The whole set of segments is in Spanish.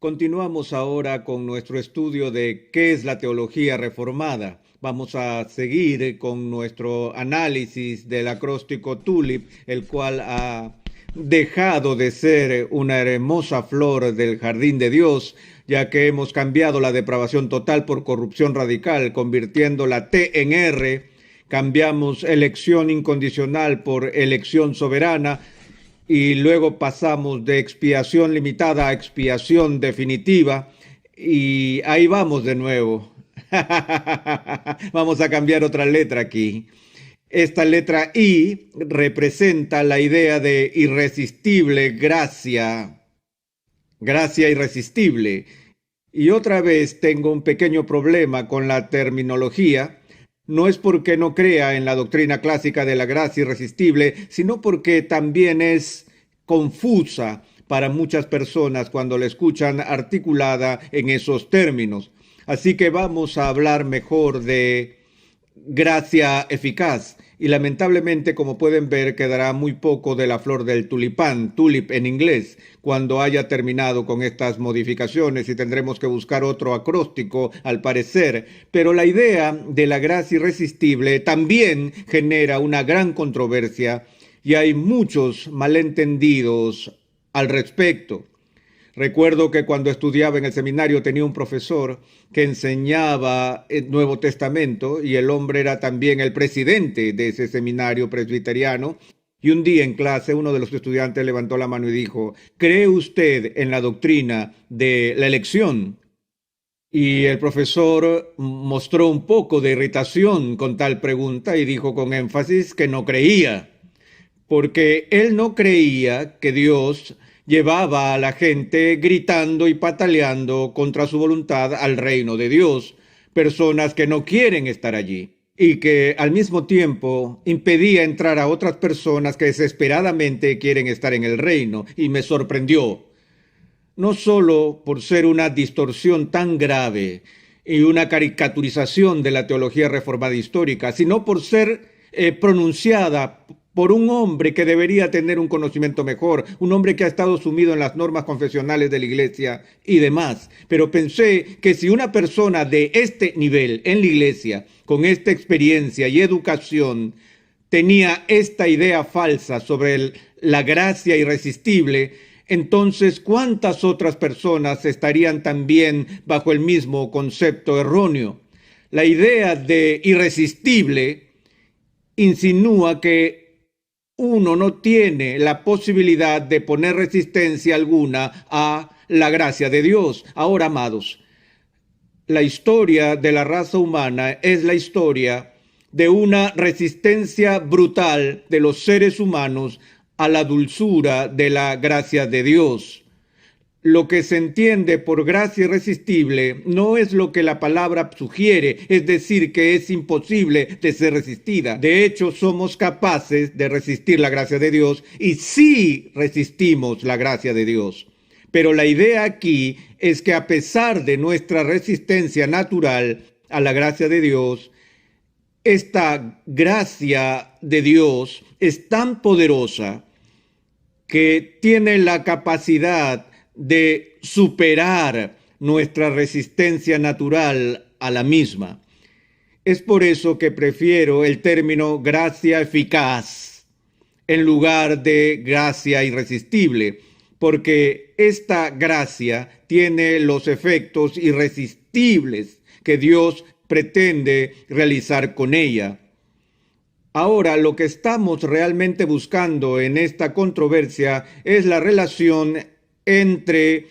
Continuamos ahora con nuestro estudio de qué es la teología reformada. Vamos a seguir con nuestro análisis del acróstico TULIP, el cual ha dejado de ser una hermosa flor del jardín de Dios, ya que hemos cambiado la depravación total por corrupción radical, convirtiendo la T en R, cambiamos elección incondicional por elección soberana, y luego pasamos de expiación limitada a expiación definitiva y ahí vamos de nuevo. Vamos a cambiar otra letra aquí. Esta letra I representa la idea de irresistible gracia, gracia irresistible. Y otra vez tengo un pequeño problema con la terminología. No es porque no crea en la doctrina clásica de la gracia irresistible, sino porque también es confusa para muchas personas cuando la escuchan articulada en esos términos. Así que vamos a hablar mejor de gracia eficaz. Y lamentablemente, como pueden ver, quedará muy poco de la flor del tulipán, tulip en inglés, cuando haya terminado con estas modificaciones y tendremos que buscar otro acróstico al parecer. Pero la idea de la gracia irresistible también genera una gran controversia y hay muchos malentendidos al respecto. Recuerdo que cuando estudiaba en el seminario tenía un profesor que enseñaba el Nuevo Testamento y el hombre era también el presidente de ese seminario presbiteriano. Y un día en clase uno de los estudiantes levantó la mano y dijo: ¿cree usted en la doctrina de la elección? Y el profesor mostró un poco de irritación con tal pregunta y dijo con énfasis que no creía, porque él no creía que Dios llevaba a la gente gritando y pataleando contra su voluntad al reino de Dios, personas que no quieren estar allí, y que al mismo tiempo impedía entrar a otras personas que desesperadamente quieren estar en el reino, y me sorprendió, no solo por ser una distorsión tan grave y una caricaturización de la teología reformada histórica, sino por ser pronunciada por un hombre que debería tener un conocimiento mejor, un hombre que ha estado sumido en las normas confesionales de la iglesia y demás. Pero pensé que si una persona de este nivel en la iglesia, con esta experiencia y educación, tenía esta idea falsa sobre la gracia irresistible, entonces ¿cuántas otras personas estarían también bajo el mismo concepto erróneo? La idea de irresistible insinúa que uno no tiene la posibilidad de poner resistencia alguna a la gracia de Dios. Ahora, amados, la historia de la raza humana es la historia de una resistencia brutal de los seres humanos a la dulzura de la gracia de Dios. Lo que se entiende por gracia irresistible no es lo que la palabra sugiere, es decir, que es imposible de ser resistida. De hecho, somos capaces de resistir la gracia de Dios y sí resistimos la gracia de Dios. Pero la idea aquí es que a pesar de nuestra resistencia natural a la gracia de Dios, esta gracia de Dios es tan poderosa que tiene la capacidad de superar nuestra resistencia natural a la misma. Es por eso que prefiero el término gracia eficaz en lugar de gracia irresistible, porque esta gracia tiene los efectos irresistibles que Dios pretende realizar con ella. Ahora, lo que estamos realmente buscando en esta controversia es la relación entre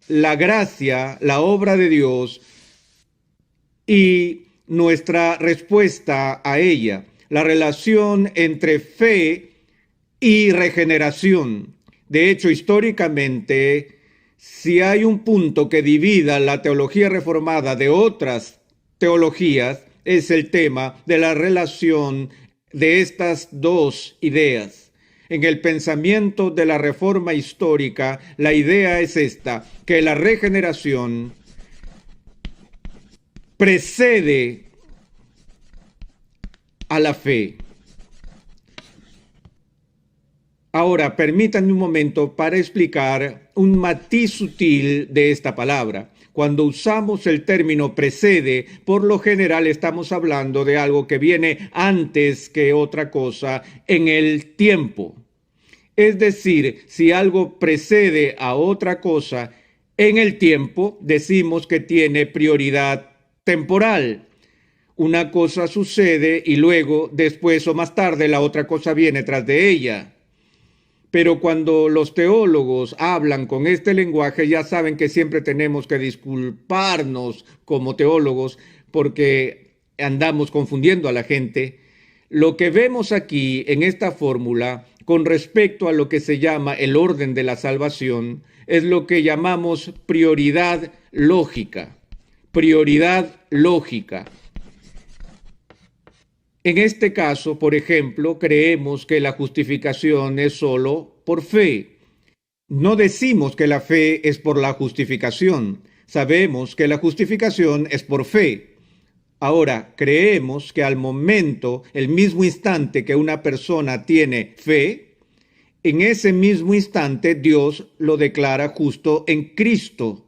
la gracia, la obra de Dios, y nuestra respuesta a ella, la relación entre fe y regeneración. De hecho, históricamente, si hay un punto que divida la teología reformada de otras teologías, es el tema de la relación de estas dos ideas. En el pensamiento de la reforma histórica, la idea es esta, que la regeneración precede a la fe. Ahora, permítanme un momento para explicar un matiz sutil de esta palabra. Cuando usamos el término precede, por lo general estamos hablando de algo que viene antes que otra cosa en el tiempo. Es decir, si algo precede a otra cosa en el tiempo, decimos que tiene prioridad temporal. Una cosa sucede y luego, después o más tarde, la otra cosa viene tras de ella. Pero cuando los teólogos hablan con este lenguaje, ya saben que siempre tenemos que disculparnos como teólogos porque andamos confundiendo a la gente. Lo que vemos aquí en esta fórmula con respecto a lo que se llama el orden de la salvación es lo que llamamos prioridad lógica. Prioridad lógica. En este caso, por ejemplo, creemos que la justificación es solo por fe. No decimos que la fe es por la justificación. Sabemos que la justificación es por fe. Ahora, creemos que al momento, el mismo instante que una persona tiene fe, en ese mismo instante Dios lo declara justo en Cristo.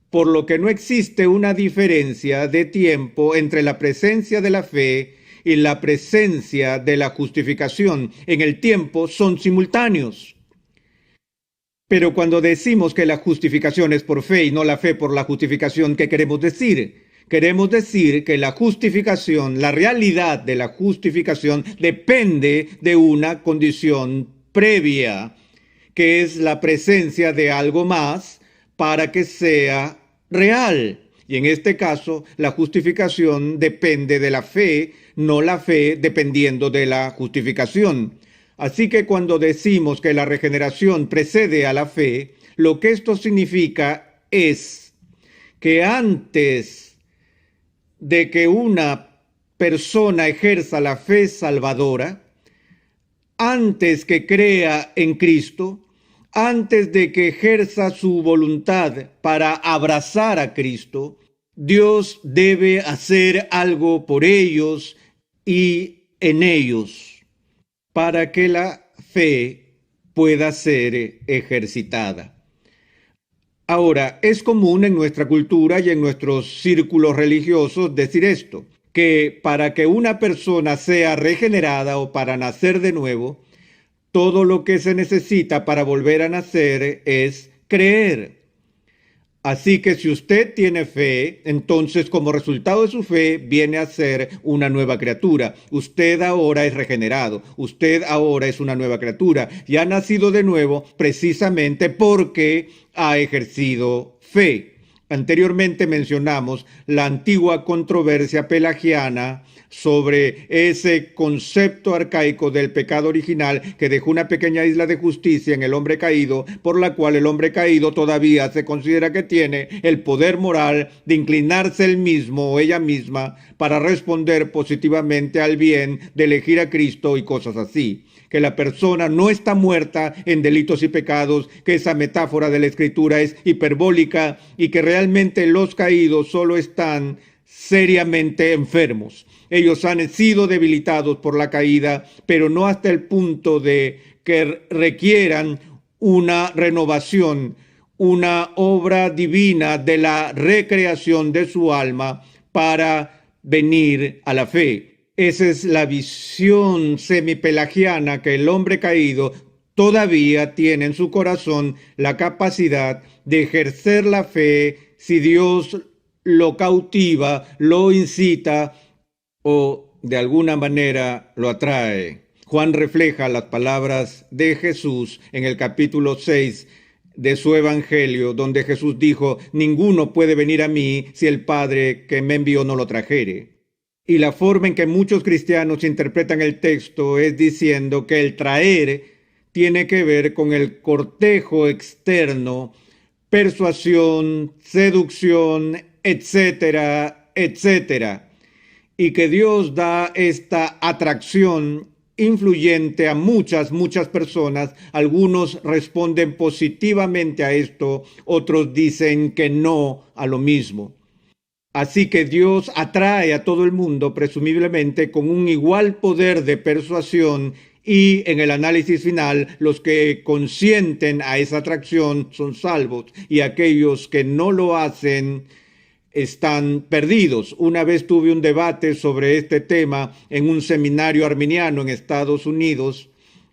Por lo que no existe una diferencia de tiempo entre la presencia de la fe y la presencia de la justificación. En el tiempo son simultáneos. Pero cuando decimos que la justificación es por fe y no la fe por la justificación, ¿qué queremos decir? Queremos decir que la justificación, la realidad de la justificación depende de una condición previa, que es la presencia de algo más para que sea real. Y en este caso, la justificación depende de la fe, no la fe dependiendo de la justificación. Así que cuando decimos que la regeneración precede a la fe, lo que esto significa es que antes de que una persona ejerza la fe salvadora, antes que crea en Cristo, antes de que ejerza su voluntad para abrazar a Cristo, Dios debe hacer algo por ellos y en ellos para que la fe pueda ser ejercitada. Ahora, es común en nuestra cultura y en nuestros círculos religiosos decir esto, que para que una persona sea regenerada o para nacer de nuevo, todo lo que se necesita para volver a nacer es creer. Así que si usted tiene fe, entonces como resultado de su fe viene a ser una nueva criatura. Usted ahora es regenerado. Usted ahora es una nueva criatura. Y ha nacido de nuevo precisamente porque ha ejercido fe. Anteriormente mencionamos la antigua controversia pelagiana sobre ese concepto arcaico del pecado original que dejó una pequeña isla de justicia en el hombre caído, por la cual el hombre caído todavía se considera que tiene el poder moral de inclinarse él mismo o ella misma para responder positivamente al bien, de elegir a Cristo y cosas así. Que la persona no está muerta en delitos y pecados, que esa metáfora de la Escritura es hiperbólica y que realmente los caídos solo están seriamente enfermos. Ellos han sido debilitados por la caída, pero no hasta el punto de que requieran una renovación, una obra divina de la recreación de su alma para venir a la fe. Esa es la visión semipelagiana, que el hombre caído todavía tiene en su corazón la capacidad de ejercer la fe si Dios lo cautiva, lo incita o de alguna manera lo atrae. Juan refleja las palabras de Jesús en el capítulo 6 de su evangelio, donde Jesús dijo: ninguno puede venir a mí si el Padre que me envió no lo trajere. Y la forma en que muchos cristianos interpretan el texto es diciendo que el traer tiene que ver con el cortejo externo, persuasión, seducción, etcétera, etcétera. Y que Dios da esta atracción influyente a muchas personas. Algunos responden positivamente a esto, otros dicen que no a lo mismo. Así que Dios atrae a todo el mundo presumiblemente con un igual poder de persuasión Y en el análisis final, los que consienten a esa atracción son salvos y aquellos que no lo hacen están perdidos. Una vez tuve un debate sobre este tema en un seminario arminiano en Estados Unidos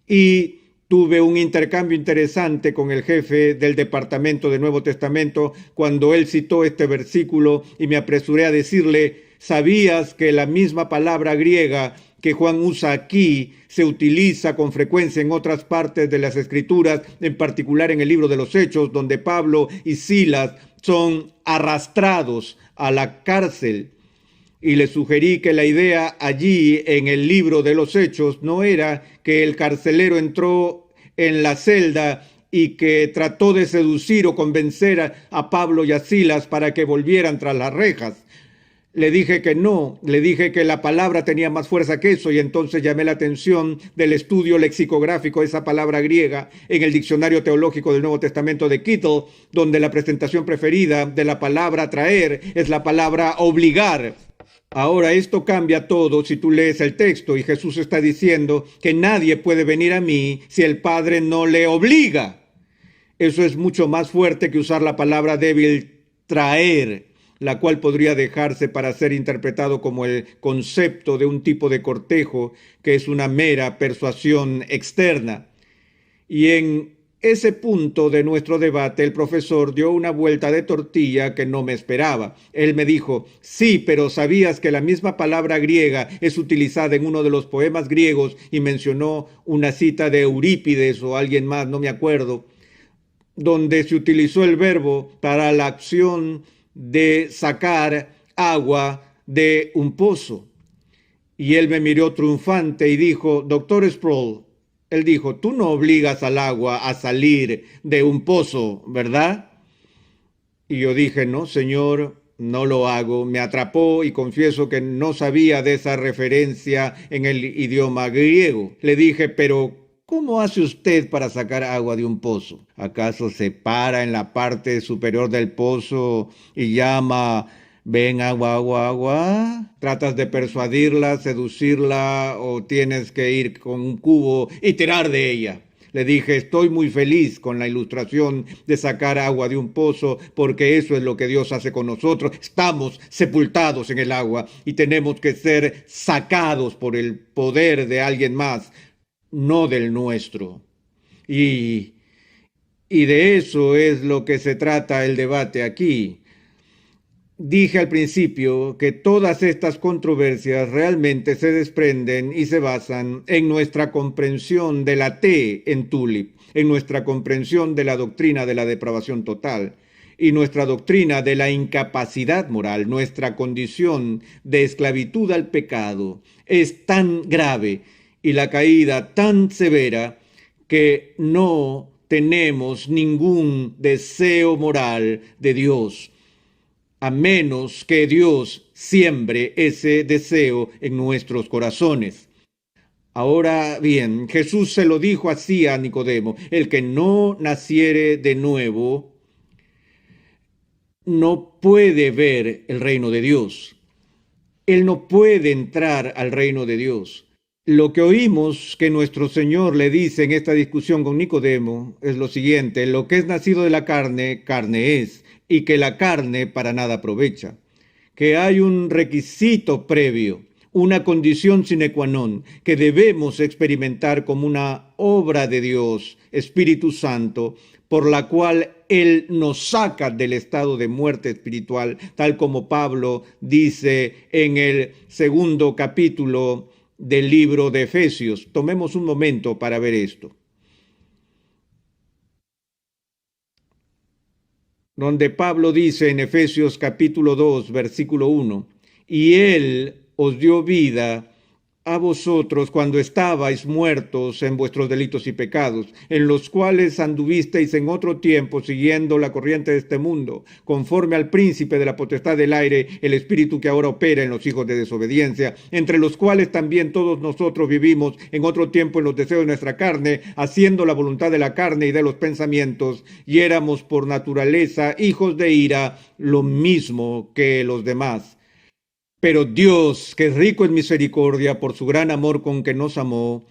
y tuve un intercambio interesante con el jefe del departamento de Nuevo Testamento cuando él citó este versículo y me apresuré a decirle: ¿sabías que la misma palabra griega que Juan usa aquí se utiliza con frecuencia en otras partes de las Escrituras, en particular en el libro de los Hechos, donde Pablo y Silas son arrastrados a la cárcel? Y le sugerí que la idea allí en el libro de los Hechos no era que el carcelero entró en la celda y que trató de seducir o convencer a Pablo y a Silas para que volvieran tras las rejas. Le dije que no, le dije que la palabra tenía más fuerza que eso, y entonces llamé la atención del estudio lexicográfico de esa palabra griega en el Diccionario Teológico del Nuevo Testamento de Kittel, donde la presentación preferida de la palabra traer es la palabra obligar. Ahora esto cambia todo si tú lees el texto, y Jesús está diciendo que nadie puede venir a mí si el Padre no le obliga. Eso es mucho más fuerte que usar la palabra débil traer, la cual podría dejarse para ser interpretado como el concepto de un tipo de cortejo que es una mera persuasión externa. Y en ese punto de nuestro debate, el profesor dio una vuelta de tortilla que no me esperaba. Él me dijo: sí, pero ¿sabías que la misma palabra griega es utilizada en uno de los poemas griegos? Y mencionó una cita de Eurípides o alguien más, no me acuerdo, donde se utilizó el verbo para la acción de sacar agua de un pozo. Y él me miró triunfante y dijo: doctor Sproul, él dijo, tú no obligas al agua a salir de un pozo, ¿verdad? Y yo dije: no, señor, no lo hago. Me atrapó y confieso que no sabía de esa referencia en el idioma griego. Le dije: pero ¿cómo hace usted para sacar agua de un pozo? ¿Acaso se para en la parte superior del pozo y llama: ven agua, agua, agua? ¿Tratas de persuadirla, seducirla, o tienes que ir con un cubo y tirar de ella? Le dije: estoy muy feliz con la ilustración de sacar agua de un pozo, porque eso es lo que Dios hace con nosotros. Estamos sepultados en el agua y tenemos que ser sacados por el poder de alguien más, no del nuestro. Y de eso es lo que se trata el debate aquí. Dije al principio que todas estas controversias realmente se desprenden y se basan en nuestra comprensión de la T en Tulip, en nuestra comprensión de la doctrina de la depravación total y nuestra doctrina de la incapacidad moral. Nuestra condición de esclavitud al pecado es tan grave y la caída tan severa que no tenemos ningún deseo moral de Dios, a menos que Dios siembre ese deseo en nuestros corazones. Ahora bien, Jesús se lo dijo así a Nicodemo: el que no naciere de nuevo no puede ver el reino de Dios. Él no puede entrar al reino de Dios. Lo que oímos que nuestro Señor le dice en esta discusión con Nicodemo es lo siguiente: lo que es nacido de la carne, carne es, y que la carne para nada aprovecha. Que hay un requisito previo, una condición sine qua non, que debemos experimentar como una obra de Dios, Espíritu Santo, por la cual Él nos saca del estado de muerte espiritual, tal como Pablo dice en el 2 capítulo del libro de Efesios. Tomemos un momento para ver esto, donde Pablo dice en Efesios capítulo 2, versículo 1, y Él os dio vida a vosotros cuando estabais muertos en vuestros delitos y pecados, en los cuales anduvisteis en otro tiempo siguiendo la corriente de este mundo, conforme al príncipe de la potestad del aire, el espíritu que ahora opera en los hijos de desobediencia, entre los cuales también todos nosotros vivimos en otro tiempo en los deseos de nuestra carne, haciendo la voluntad de la carne y de los pensamientos, y éramos por naturaleza hijos de ira, lo mismo que los demás. Pero Dios, que es rico en misericordia por su gran amor con que nos amó,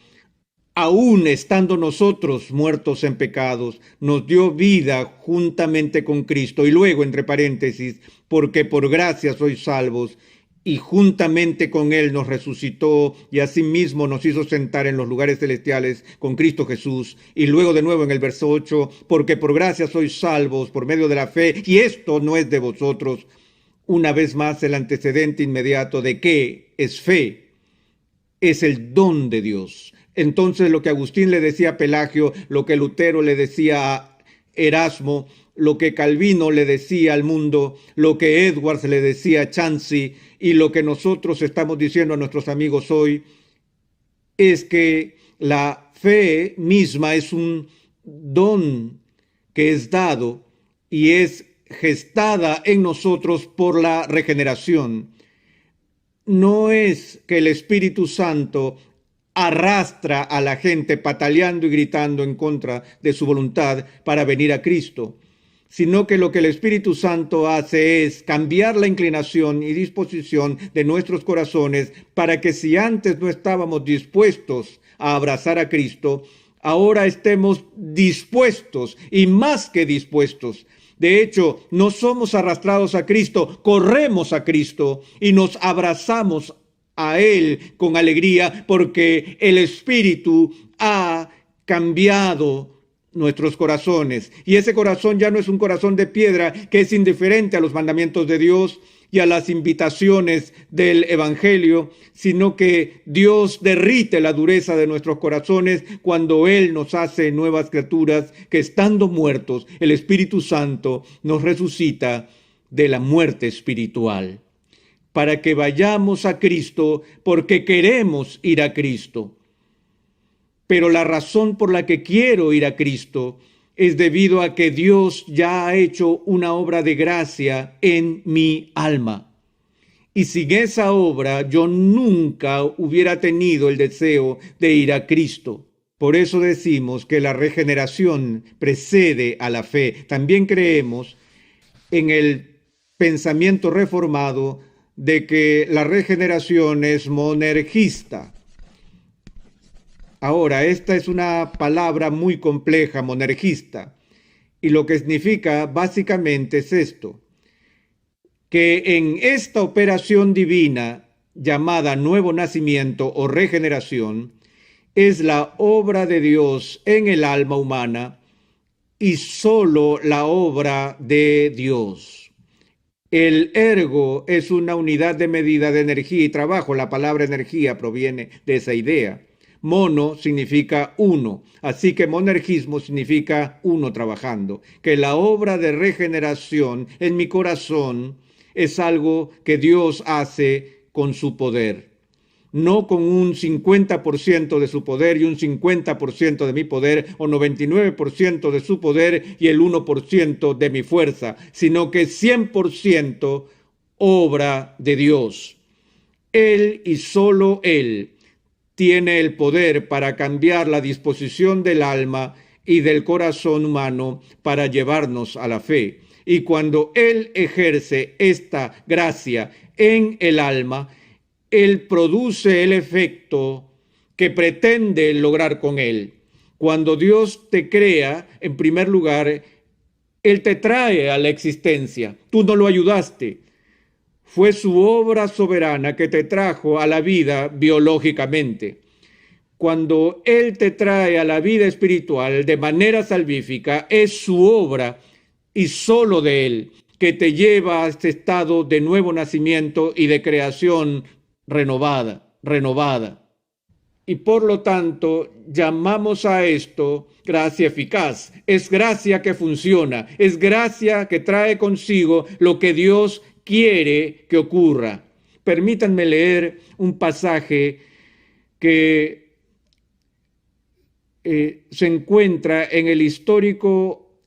aún estando nosotros muertos en pecados, nos dio vida juntamente con Cristo. Y luego, entre paréntesis, porque por gracia sois salvos, y juntamente con Él nos resucitó y asimismo nos hizo sentar en los lugares celestiales con Cristo Jesús. Y luego de nuevo en el verso 8, porque por gracia sois salvos por medio de la fe, y esto no es de vosotros. Una vez más el antecedente inmediato de qué es fe, es el don de Dios. Entonces lo que Agustín le decía a Pelagio, lo que Lutero le decía a Erasmo, lo que Calvino le decía al mundo, lo que Edwards le decía a Chansey y lo que nosotros estamos diciendo a nuestros amigos hoy, es que la fe misma es un don que es dado y es gestada en nosotros por la regeneración. No es que el Espíritu Santo arrastra a la gente pataleando y gritando en contra de su voluntad para venir a Cristo, sino que lo que el Espíritu Santo hace es cambiar la inclinación y disposición de nuestros corazones para que si antes no estábamos dispuestos a abrazar a Cristo, ahora estemos dispuestos y más que dispuestos. De hecho, no somos arrastrados a Cristo, corremos a Cristo y nos abrazamos a Él con alegría porque el Espíritu ha cambiado nuestros corazones. Y ese corazón ya no es un corazón de piedra que es indiferente a los mandamientos de Dios y a las invitaciones del Evangelio, sino que Dios derrite la dureza de nuestros corazones cuando Él nos hace nuevas criaturas que estando muertos, el Espíritu Santo nos resucita de la muerte espiritual, para que vayamos a Cristo porque queremos ir a Cristo. Pero la razón por la que quiero ir a Cristo es debido a que Dios ya ha hecho una obra de gracia en mi alma. Y sin esa obra yo nunca hubiera tenido el deseo de ir a Cristo. Por eso decimos que la regeneración precede a la fe. También creemos en el pensamiento reformado de que la regeneración es monergista. Ahora, esta es una palabra muy compleja, monergista, y lo que significa básicamente es esto, que en esta operación divina llamada nuevo nacimiento o regeneración, es la obra de Dios en el alma humana y solo la obra de Dios. El ergo es una unidad de medida de energía y trabajo. La palabra energía proviene de esa idea. Mono significa uno, así que monergismo significa uno trabajando. Que la obra de regeneración en mi corazón es algo que Dios hace con su poder. No con un 50% de su poder y un 50% de mi poder, o 99% de su poder y el 1% de mi fuerza, sino que 100% obra de Dios. Él y solo Él tiene el poder para cambiar la disposición del alma y del corazón humano para llevarnos a la fe. Y cuando Él ejerce esta gracia en el alma, Él produce el efecto que pretende lograr con Él. Cuando Dios te crea, en primer lugar, Él te trae a la existencia. Tú no lo ayudaste. Fue su obra soberana que te trajo a la vida biológicamente. Cuando Él te trae a la vida espiritual de manera salvífica, es su obra y solo de Él que te lleva a este estado de nuevo nacimiento y de creación renovada. Y por lo tanto, llamamos a esto gracia eficaz. Es gracia que funciona, es gracia que trae consigo lo que Dios quiere que ocurra. Permítanme leer un pasaje que se encuentra en el histórico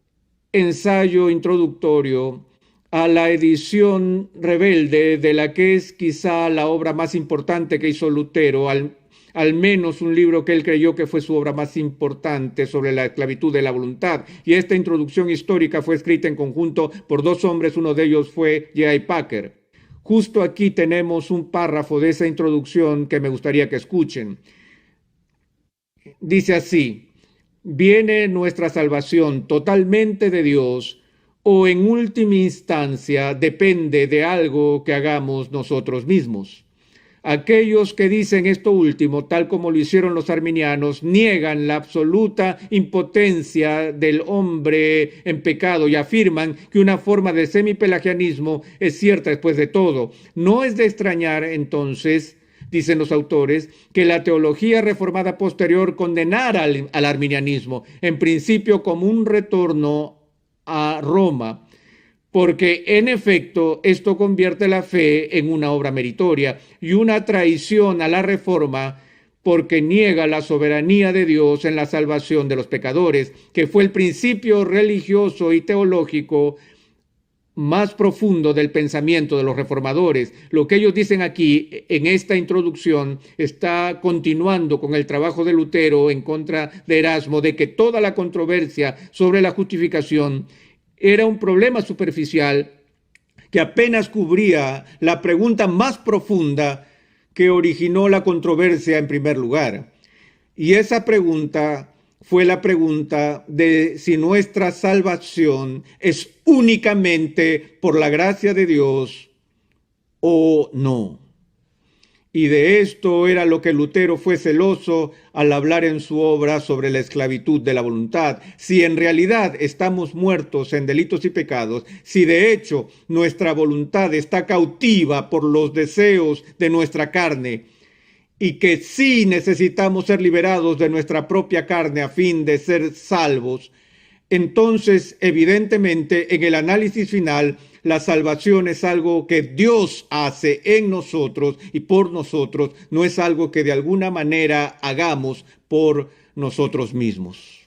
ensayo introductorio a la edición rebelde de la que es quizá la obra más importante que hizo Lutero, al menos un libro que él creyó que fue su obra más importante sobre la esclavitud de la voluntad. Y esta introducción histórica fue escrita en conjunto por dos hombres, uno de ellos fue J.I. Packer. Justo aquí tenemos un párrafo de esa introducción que me gustaría que escuchen. Dice así: ¿viene nuestra salvación totalmente de Dios o en última instancia depende de algo que hagamos nosotros mismos? Aquellos que dicen esto último, tal como lo hicieron los arminianos, niegan la absoluta impotencia del hombre en pecado y afirman que una forma de semipelagianismo es cierta después de todo. No es de extrañar, entonces, dicen los autores, que la teología reformada posterior condenara al arminianismo, en principio como un retorno a Roma, porque en efecto esto convierte la fe en una obra meritoria y una traición a la reforma, porque niega la soberanía de Dios en la salvación de los pecadores, que fue el principio religioso y teológico más profundo del pensamiento de los reformadores. Lo que ellos dicen aquí en esta introducción está continuando con el trabajo de Lutero en contra de Erasmo, de que toda la controversia sobre la justificación era un problema superficial que apenas cubría la pregunta más profunda que originó la controversia en primer lugar. Y esa pregunta fue la pregunta de si nuestra salvación es únicamente por la gracia de Dios o no. Y de esto era lo que Lutero fue celoso al hablar en su obra sobre la esclavitud de la voluntad. Si en realidad estamos muertos en delitos y pecados, si de hecho nuestra voluntad está cautiva por los deseos de nuestra carne, y que sí necesitamos ser liberados de nuestra propia carne a fin de ser salvos, entonces evidentemente en el análisis final la salvación es algo que Dios hace en nosotros y por nosotros, no es algo que de alguna manera hagamos por nosotros mismos.